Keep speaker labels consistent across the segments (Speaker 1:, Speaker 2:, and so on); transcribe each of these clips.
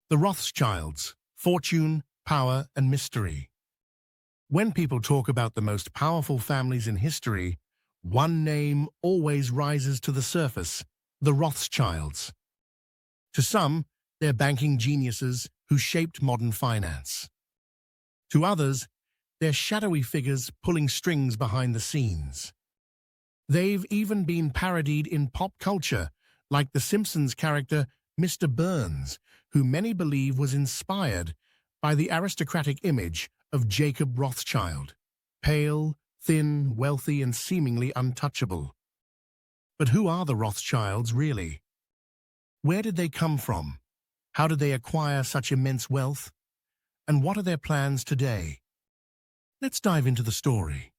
Speaker 1: The Rothschilds, fortune, power, and mystery. When people talk about the most powerful families in history, one name always rises to the surface: the Rothschilds. To some, they're banking geniuses who shaped modern finance. To others, they're shadowy figures pulling strings behind the scenes. They've even been parodied in pop culture, like the Simpsons character Mr. Burns, who many believe was inspired by the aristocratic image of Jacob Rothschild, pale, thin, wealthy, and seemingly untouchable. But who are the Rothschilds, really? Where did they come from? How did they acquire such immense wealth? And what are their plans today? Let's dive into the story.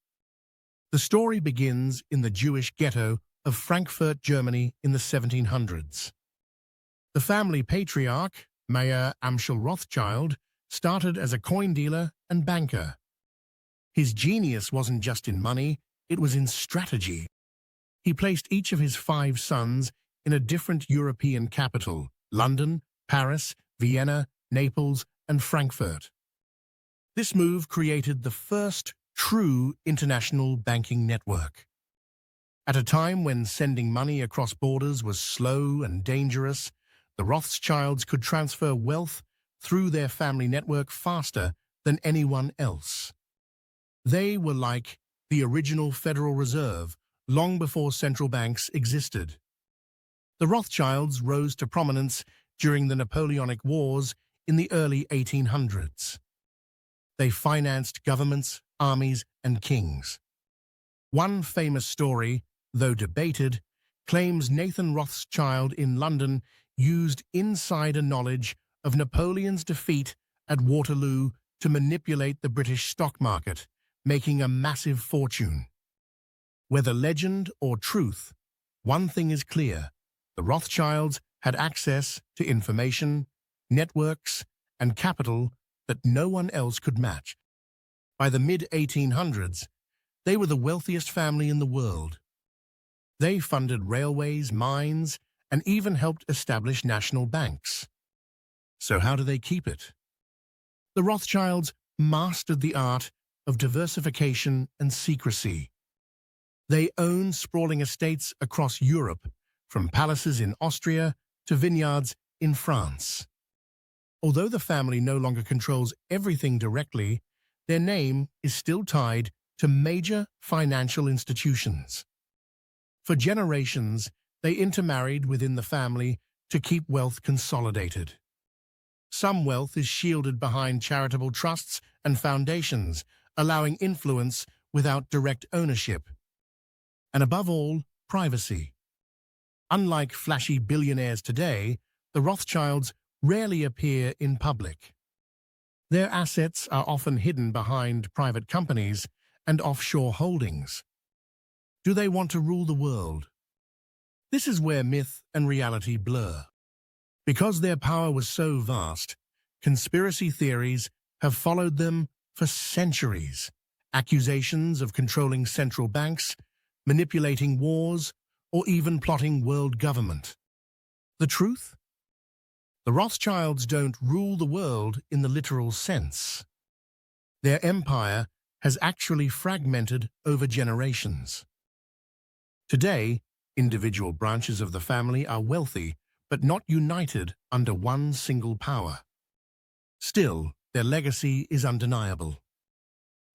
Speaker 1: The story begins in the Jewish ghetto of Frankfurt, Germany in the 1700s. The family patriarch, Mayer Amschel Rothschild, started as a coin dealer and banker. His genius wasn't just in money, it was in strategy. He placed each of his 5 sons in a different European capital: London, Paris, Vienna, Naples, and Frankfurt. This move created the first true international banking network. At a time when sending money across borders was slow and dangerous, the Rothschilds could transfer wealth through their family network faster than anyone else. They were like the original Federal Reserve long before central banks existed. The Rothschilds rose to prominence during the Napoleonic Wars in the early 1800s. They financed governments, armies, and kings. One famous story, though debated, claims Nathan Rothschild in London used insider knowledge of Napoleon's defeat at Waterloo to manipulate the British stock market, making a massive fortune. Whether legend or truth, one thing is clear: the Rothschilds had access to information, networks, and capital that no one else could match. By the mid-1800s, they were the wealthiest family in the world. They funded railways, mines, and even helped establish national banks. So how do they keep it? The Rothschilds mastered the art of diversification and secrecy. They owned sprawling estates across Europe, from palaces in Austria to vineyards in France. Although the family no longer controls everything directly, their name is still tied to major financial institutions. For generations, they intermarried within the family to keep wealth consolidated. Some wealth is shielded behind charitable trusts and foundations, allowing influence without direct ownership. And above all, privacy. Unlike flashy billionaires today, the Rothschilds rarely appear in public. Their assets are often hidden behind private companies and offshore holdings. Do they want to rule the world? This is where myth and reality blur. Because their power was so vast, conspiracy theories have followed them for centuries. Accusations of controlling central banks, manipulating wars, or even plotting world government. The truth? The Rothschilds don't rule the world in the literal sense. Their empire has actually fragmented over generations. Today, individual branches of the family are wealthy, but not united under one single power. Still, their legacy is undeniable.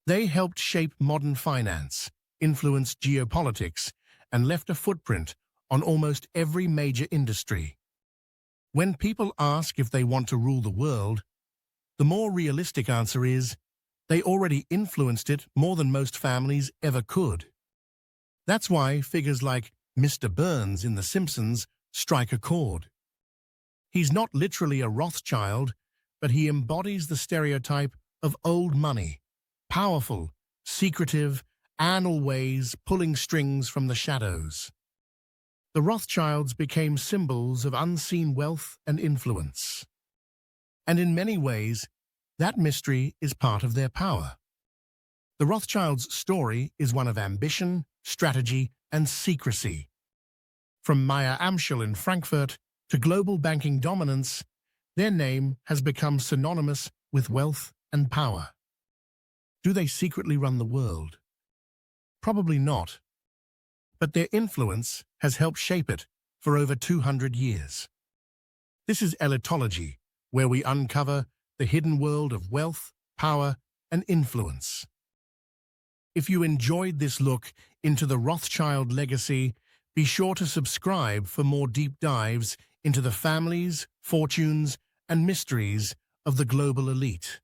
Speaker 1: They helped shape modern finance, influenced geopolitics, and left a footprint on almost every major industry. When people ask if they want to rule the world, the more realistic answer is they already influenced it more than most families ever could. That's why figures like Mr. Burns in The Simpsons strike a chord. He's not literally a Rothschild, but he embodies the stereotype of old money, powerful, secretive, and always pulling strings from the shadows. The Rothschilds became symbols of unseen wealth and influence. And in many ways, that mystery is part of their power. The Rothschilds' story is one of ambition, strategy, and secrecy. From Mayer Amschel in Frankfurt to global banking dominance, Their name has become synonymous with wealth and power. Do they secretly run the world? Probably not, but their influence has helped shape it for over 200 years. This is Elitology, where we uncover the hidden world of wealth, power, and influence. If you enjoyed this look into the Rothschild legacy, be sure to subscribe for more deep dives into the families, fortunes, and mysteries of the global elite.